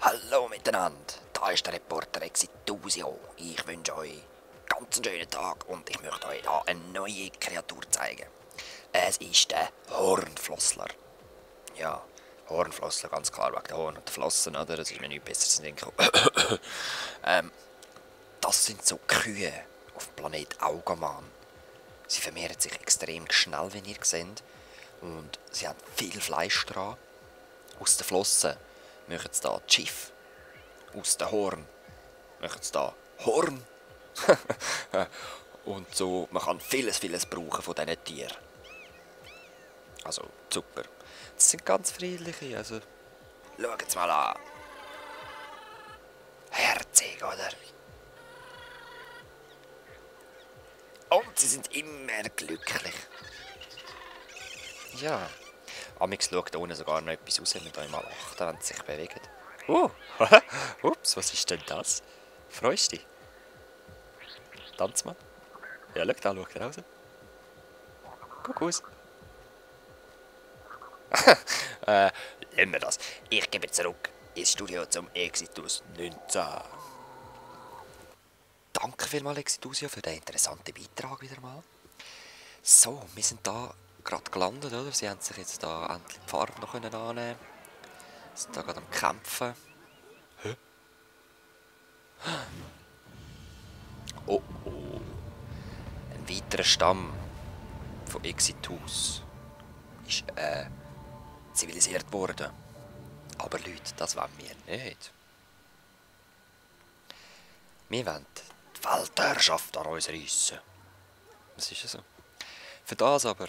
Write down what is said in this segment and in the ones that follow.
Hallo miteinander, da ist der Reporter Exitusio. Ich wünsche euch ganz einen schönen Tag und ich möchte euch hier eine neue Kreatur zeigen. Es ist der Hornflossler. Ja, Hornflossler, ganz klar wegen der Horn und der Flossen, oder? Das ist mir nichts Besseres in den Sinn gekommen. Das sind so Kühe auf dem Planet Augaman. Sie vermehren sich extrem schnell, wie ihr seht. Und sie haben viel Fleisch dran. Aus den Flossen machen sie da das Schiff. Aus den Horn machen sie da Horn. Und so, man kann vieles brauchen von diesen Tieren. Also, super. Das sind ganz friedliche, also... Schaut es mal an. Herzig, oder? Und sie sind immer glücklich. Ja. Amix schaut da unten sogar noch etwas raus, mit euch mal achten, wenn sie sich bewegen. Ups, was ist denn das? Freust du dich? Tanz mal. Ja, schau, da schaut er raus. Guck aus. Nehmen wir das. Ich gebe zurück ins Studio zum Exitus 19. Danke vielmals, Exitusio, für den interessanten Beitrag wieder mal. So, wir sind da gerade gelandet, oder? Sie haben sich jetzt da endlich die Farbe noch annehmen. Sie sind da gerade am Kämpfen. Hä? Oh, oh. Ein weiterer Stamm von Exitus ist zivilisiert worden. Aber Leute, das wollen wir nicht. Wir wollen die Weltherrschaft an uns reissen. Das ist ja so. Für das aber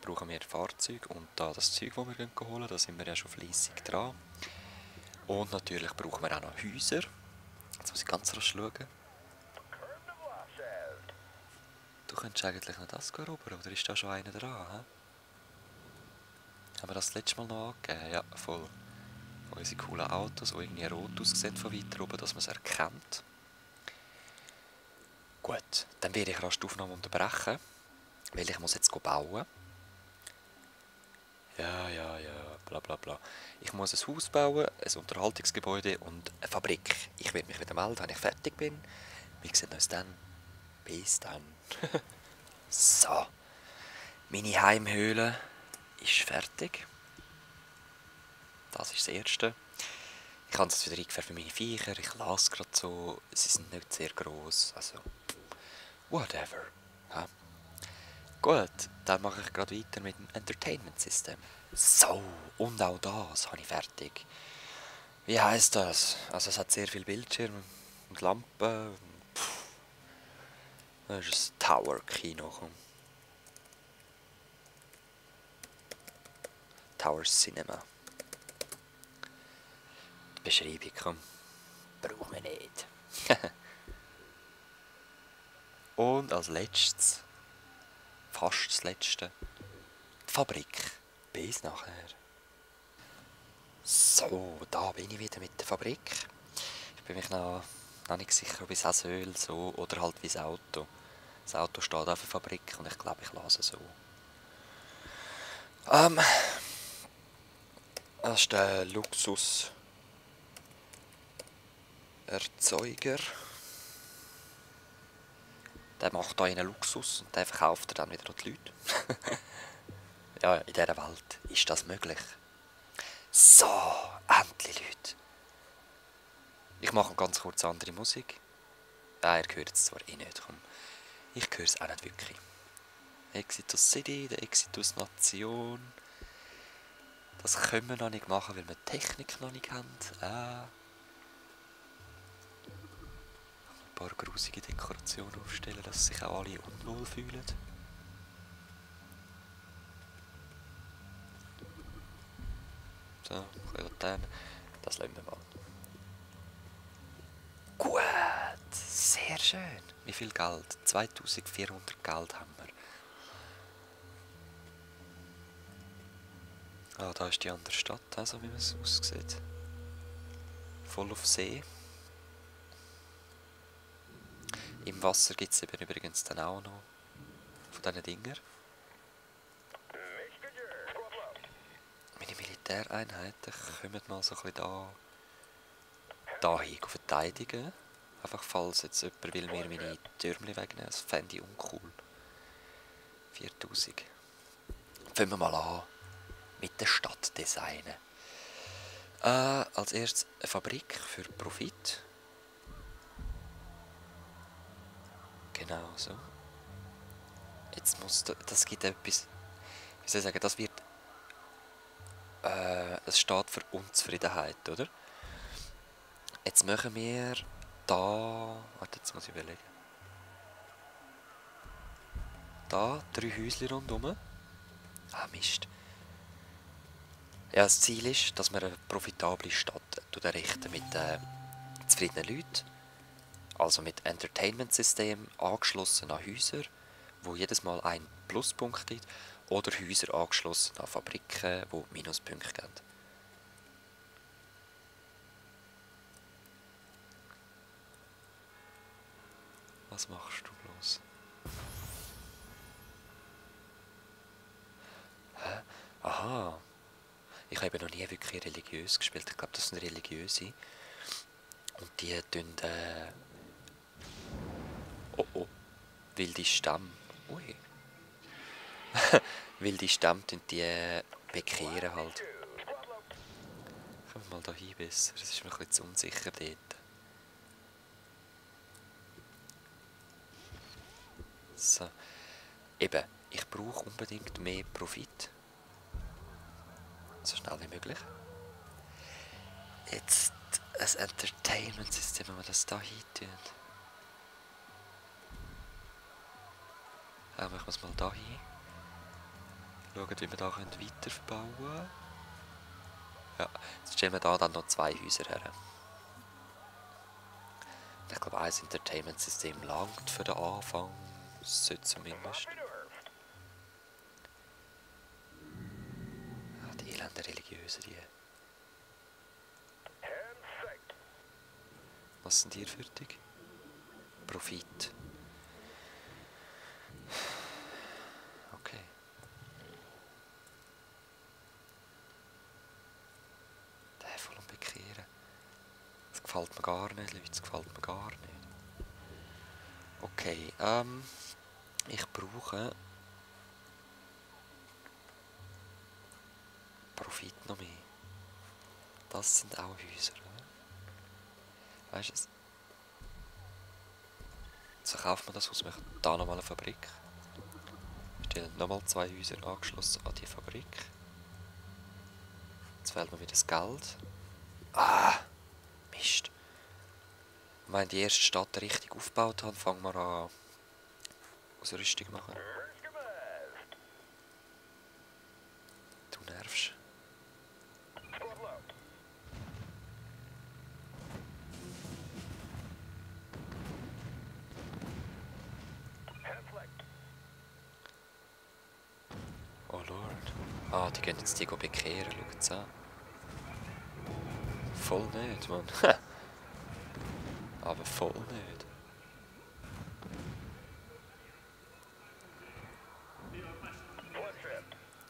brauchen wir Fahrzeuge und da das Zeug, das wir holen gehen, da sind wir ja schon fleissig dran. Und natürlich brauchen wir auch noch Häuser. Jetzt muss ich ganz rasch schauen. Du könntest eigentlich noch das erobern, oder ist da schon einer dran? He? Haben wir das letzte Mal noch angegeben? Ja, voll. Unsere coolen Autos, die irgendwie rot aussehen von weiter oben, dass man es erkennt. Gut, dann werde ich rasch die Aufnahme unterbrechen, weil ich muss jetzt bauen. Ja, bla bla bla. Ich muss ein Haus bauen, ein Unterhaltungsgebäude und eine Fabrik. Ich werde mich wieder melden, wenn ich fertig bin. Wir sehen uns dann. Bis dann. So, meine Heimhöhle ist fertig. Das ist das Erste. Ich habe es wieder eingefärbt für meine Viecher. Ich lasse gerade so. Sie sind nicht sehr gross. Also, whatever. Ja. Gut, dann mache ich gerade weiter mit dem Entertainment-System. So, und auch das habe ich fertig. Wie heisst das? Also es hat sehr viel Bildschirm und Lampen. Das ist ein Tower-Kino. Tower Cinema. Die Beschreibung, komm. Brauchen wir nicht. Und als letztes, fast das letzte, die Fabrik. Bis nachher. So, da bin ich wieder mit der Fabrik. Ich bin mich noch nicht sicher, ob ich es auch soll, so oder halt wie das Auto. Das Auto steht auf der Fabrik und ich glaube, ich lasse es so. Das ist der Luxuserzeuger. Der macht da einen Luxus und den verkauft er dann wieder an die Leute. Ja, in dieser Welt ist das möglich. So, endlich Leute. Ich mache ganz kurz andere Musik. Ihr hört es zwar eh nicht, komm. Ich höre es auch nicht wirklich. Exitus City, der Exitus Nation. Das können wir noch nicht machen, weil wir die Technik noch nicht haben. Ein paar grusige Dekorationen aufstellen, dass sich auch alle unwohl fühlen. So, das lassen wir mal. Gut, sehr schön. Wie viel Geld? 2400 Geld haben wir. Ah, da ist die andere Stadt, also wie es aussieht. Voll auf See. Im Wasser gibt es übrigens dann auch noch von diesen Dinger. Meine Militäreinheiten kommen mal so ein bisschen da da hin verteidigen. Einfach falls jetzt jemand will mir meine Türmchen wegnehmen, das fände ich uncool. 4000. Fangen wir mal an mit der Stadtdesignen. Als erstes eine Fabrik für Profit. Genau so. Jetzt muss das gibt etwas. Wie soll ich sagen, das wird. Es steht für Unzufriedenheit, oder? Jetzt machen wir da. Warte, jetzt muss ich überlegen. Da 3 Häuschen rundherum. Ah, Mist. Ja, das Ziel ist, dass wir eine profitable Stadt errichten mit zufriedenen Leuten. Also mit Entertainment-System angeschlossen an Häuser, wo jedes Mal ein Pluspunkt gibt. Oder Häuser angeschlossen an Fabriken, die Minuspunkte geben. Was machst du bloß? Hä? Aha. Ich habe noch nie wirklich religiös gespielt. Ich glaube, das sind religiöse. Und die tun oh. Wilde Stämme. Ui. Wilde Stämme tun die bekehren halt. Kommen wir mal da hin besser. Das ist mir ein bisschen zu unsicher dort. So. Eben, ich brauche unbedingt mehr Profit. So schnell wie möglich. Jetzt ein Entertainment-System, wenn wir das da hin tun. Ja, machen wir es mal da hin. Schauen, wie wir da weiter verbauen können. Ja, jetzt stellen wir da dann noch 2 Häuser her. Ich glaube, ein Entertainment-System langt für den Anfang. Sollte zumindest. Ja, die elenden Religiösen, die. Was sind hier fertig? Profit. Okay. Der voll am Bekehren. Das gefällt mir gar nicht, Leute. Das gefällt mir gar nicht. Okay, ich brauche Profit noch mehr. Das sind auch Häuser, oder? Weißt du, so kauft man das Haus, machen da nochmal eine Fabrik. Stellen nochmal 2 Häuser angeschlossen an die Fabrik. Jetzt wählen wir wieder das Geld. Ah, Mist. Und wenn die erste Stadt richtig aufgebaut haben, fangen wir an Ausrüstung machen. Du nervst. Oh Lord. Ah, die gehen jetzt die bekehren, schaut's an. Voll nicht, Mann. Aber voll nicht.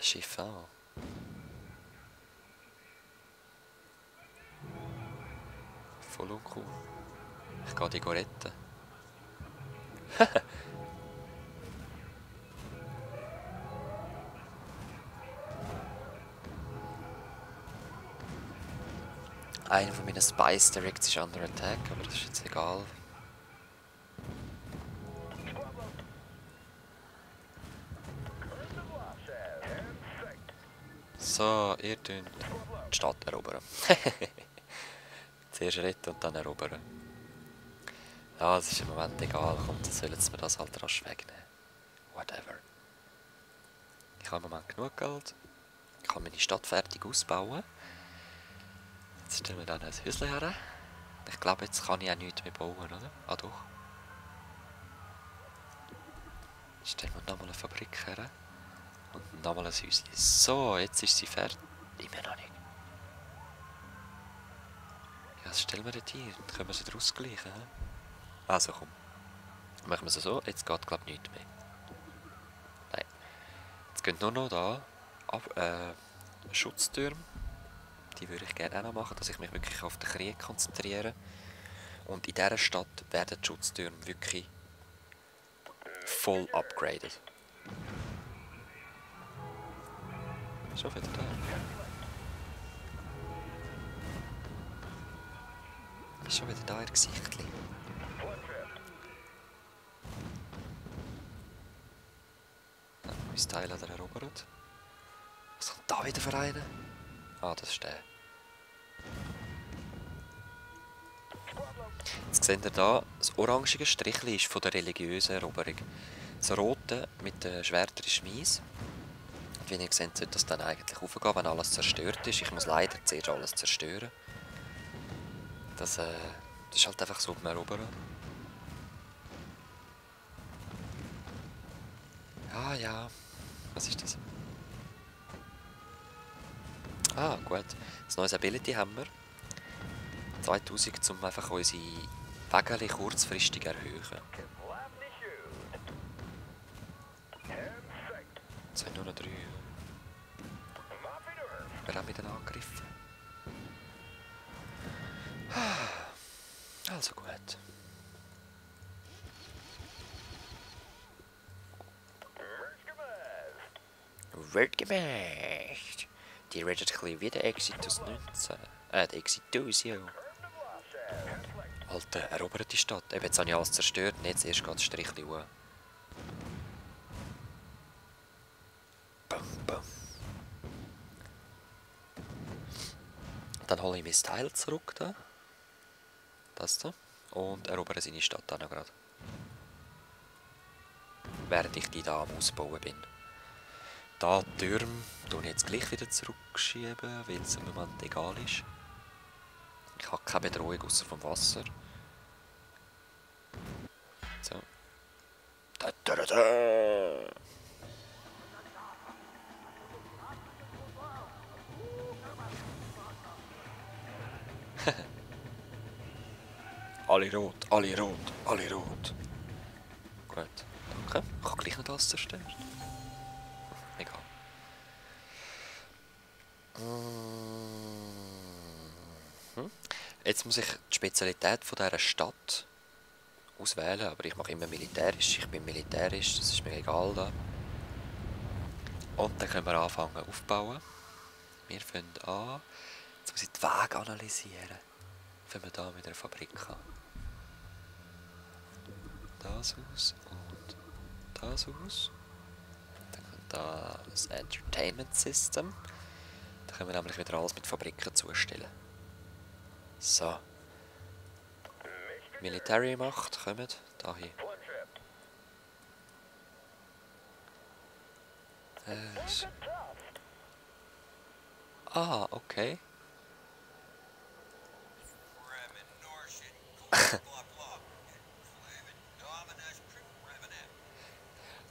Schiff auch. Voll uncool. Ich gehe die retten. Einer von meinen Spice Directs ist under attack, aber das ist jetzt egal. So, ihr tönt die Stadt erobern. Zuerst retten und dann erobern. Ja, das ist im Moment egal. Komm, dann sollen sie mir das halt rasch wegnehmen. Whatever. Ich habe im Moment genug Geld. Ich kann meine Stadt fertig ausbauen. Jetzt stellen wir dann ein Häuschen her. Ich glaube, jetzt kann ich auch nichts mehr bauen, oder? Ah doch. Jetzt stellen wir nochmal eine Fabrik her. Und nochmal ein Häuschen. So, jetzt ist sie fertig. Immer noch nicht. Ja, was stellen wir dort hier? Dann können wir sie wieder ausgleichen. Also komm. Machen wir es so. Jetzt geht, glaube ich, nichts mehr. Nein. Jetzt gehen nur noch da Schutztürme. die würde ich gerne auch noch machen, dass ich mich wirklich auf den Krieg konzentriere. Und in dieser Stadt werden die Schutztürme wirklich voll upgraded. Schon wieder da. Ist schon wieder da, ihr Gesichtli. Ja, mein Teil hat er erobert. Was kommt da wieder für einen? Ah, das ist der. Jetzt seht ihr hier, das orangige Strichli ist von der religiösen Eroberung. Das rote mit den Schwertern ist meins. Und wie ihr seht, sollte das dann eigentlich aufgehen, wenn alles zerstört ist. Ich muss leider zuerst alles zerstören. Das ist halt einfach so beim Erobern. Ah ja, was ist das? Ah, gut. Das neues Ability haben wir. 2000, um einfach unsere Wägel kurzfristig erhöhen. Jetzt sind nur noch 3. Wir haben mit angegriffen. Also gut. Wird gemacht. Die redet ein bisschen wie der Exitus 19. Der Exitus, ja. Alter, erobert die Stadt. Eben, jetzt habe ich alles zerstört und jetzt erst geht das Strichli hoch. Bum, bum. Dann hole ich mein Teil zurück da. Das da. Und erobere seine Stadt dann noch gerade. Während ich die da am Ausbauen bin. Da die Türme tue ich jetzt gleich wieder zurückschieben, weil es im Moment egal ist. Ich habe keine Bedrohung außer vom Wasser. So. Da, da, da, da. Alle rot, alle rot, alle rot. Gut, danke. Ich habe gleich nicht alles zerstört. Egal. Jetzt muss ich die Spezialität von dieser Stadt auswählen, aber ich mache immer militärisch. Ich bin militärisch, das ist mir egal da. Und dann können wir anfangen aufbauen. Wir fangen an. Jetzt muss ich die Wege analysieren. Fangen wir da mit einer Fabrik an. Das aus und das aus. Dann kommt da das Entertainment System. Da können wir nämlich wieder alles mit Fabriken zustellen. So. Military Macht, kommt da hin. Ah, okay.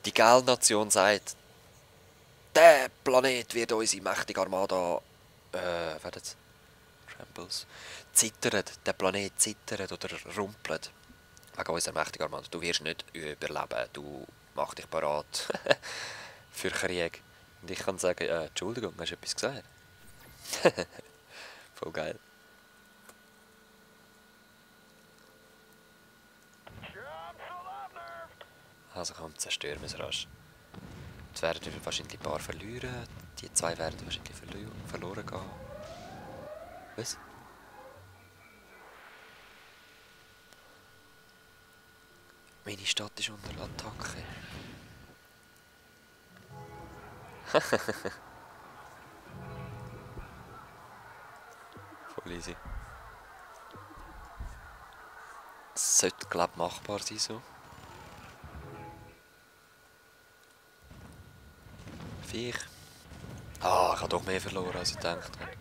Die Gel-Nation sagt, der Planet wird unsere mächtige Armada, Trembles, zittert, der Planet zittert oder rumpelt. Wegen unserer mächtigen Armada. Du wirst nicht überleben, du mach dich parat für Krieg. Und ich kann sagen, Entschuldigung, hast du etwas gesagt? Voll geil. Also komm, zerstören wir es rasch. Jetzt werden wir wahrscheinlich ein paar verlieren. Die 2 werden wahrscheinlich verloren gehen. Was? Meine Stadt ist unter Attacke. Voll easy. Das sollte, glaube ich, machbar sein so. Viech. Ah, ich habe doch mehr verloren, als ich gedacht habe.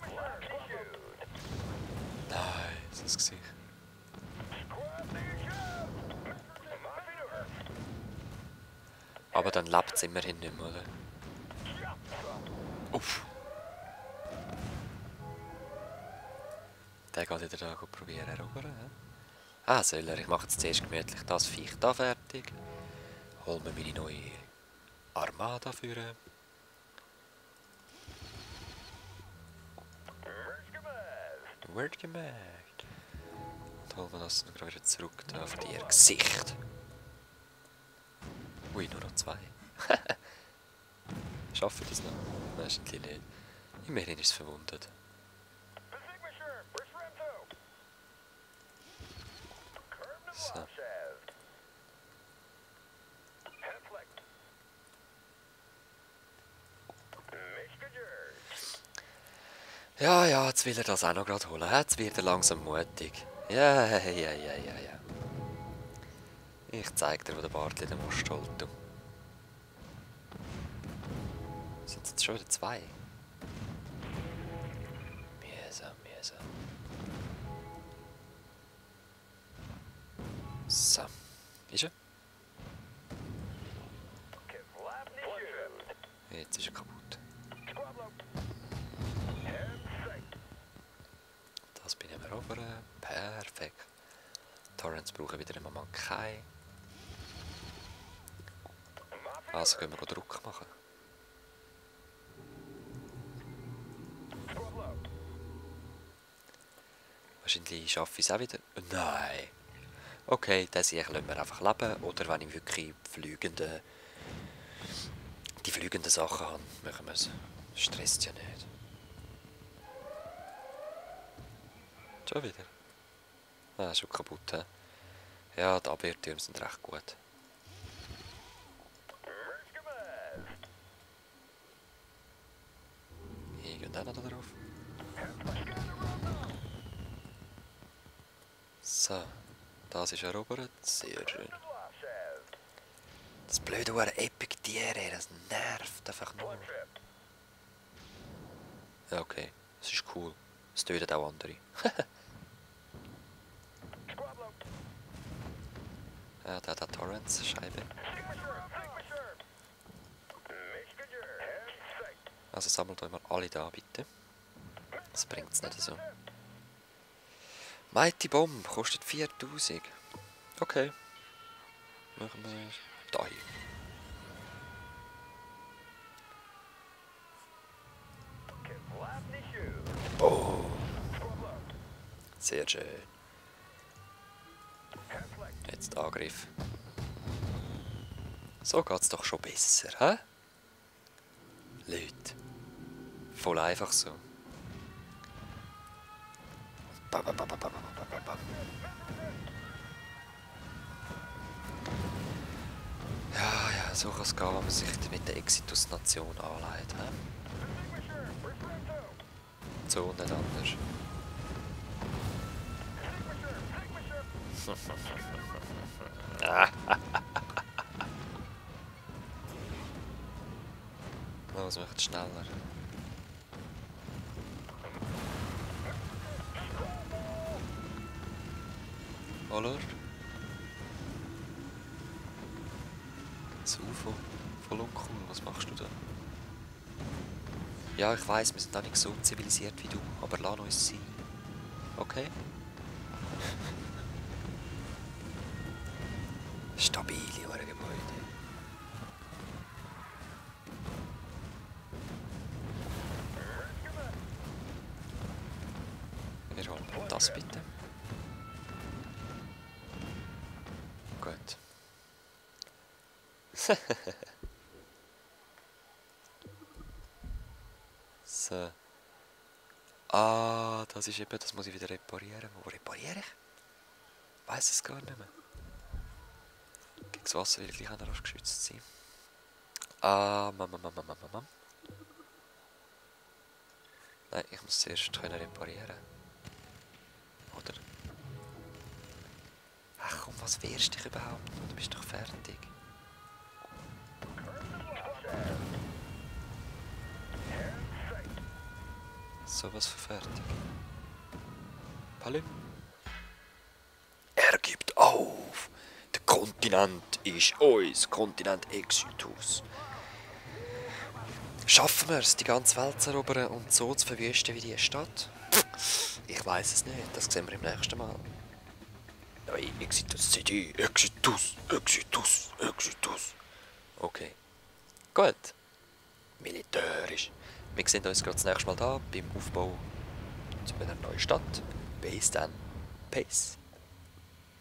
Nein, das Gesicht. Aber dann lebt es immerhin nicht mehr, oder? Uff. Der geht wieder da probieren erobern. Ah, soll er? Ich mache jetzt zuerst gemütlich das Viech da fertig. Hol mir meine neue Armada führen. Wird gemacht. Und holen wir das noch gerade wieder zurück da auf ihr Gesicht. Ui, nur noch 2. Schaffe ich das noch? Nein, ist nicht. Immerhin ist es verwundet. So. Ja, ja, jetzt will er das auch noch gerade holen. Jetzt wird er langsam mutig. Ja. Ich zeig dir, wo der Bartli den musst halten. Sind es jetzt schon wieder 2? Mühsam. So. Ist er? Jetzt ist er kaputt. Das bin ich mir over. Perfekt. Torrents brauchen wieder einen Moment keinen. Also können wir Druck machen. Wahrscheinlich schaffe ich es auch wieder. Nein. Okay, das hier lassen wir einfach leben. Oder wenn ich wirklich die fliegenden Sachen habe, machen wir es. Das stresst ja nicht. Schon wieder? Ah, schon kaputt. He? Ja, die Abwehrtürme sind recht gut. Ich gehe auch noch da drauf. So, das ist erobert. Sehr schön. Das blöde Epic Tiere, das nervt einfach nur. Ja, okay, das ist cool. Es tötet auch andere. Ja, der hat Torrents, Scheibe. Also sammelt euch mal alle da, bitte. Das bringt es nicht so. Mighty Bomb kostet 4000. Okay. Machen wir da hier. Oh. Sehr schön. Jetzt Angriff. So geht's doch schon besser, hä? Leute. Voll einfach so. Ja, so kann es gehen, wenn man sich mit der Exitus-Nation anlegt. So und nicht anders. Los, macht schneller. Oder? Das UFO. Voll uncool. Was machst du da? Ja, ich weiss, wir sind auch nicht so zivilisiert wie du, aber lass uns sein. Okay? Stabile Gebäude. Wir holen das bitte. Gut. So. Ah, das ist eben, das muss ich wieder reparieren. Wo repariere ich? Weiss es gar nicht mehr. Gegen das Wasser will gleich auch noch geschützt sein. Ah, Nein, ich muss zuerst können reparieren. Oder? Ach komm, was wehrst du dich überhaupt? Du bist doch fertig. So was für fertig. Palim. Er gibt auf. Der Kontinent ist uns. Kontinent Exitus. Schaffen wir es, die ganze Welt zu erobern und so zu verwüsten wie die Stadt? Ich weiß es nicht. Das sehen wir im nächsten Mal. Nein, Exitus City. Exitus. Okay. Gut. Militärisch. Wir sehen uns gerade das nächste Mal da beim Aufbau zu einer neuen Stadt. Bis dann. Peace.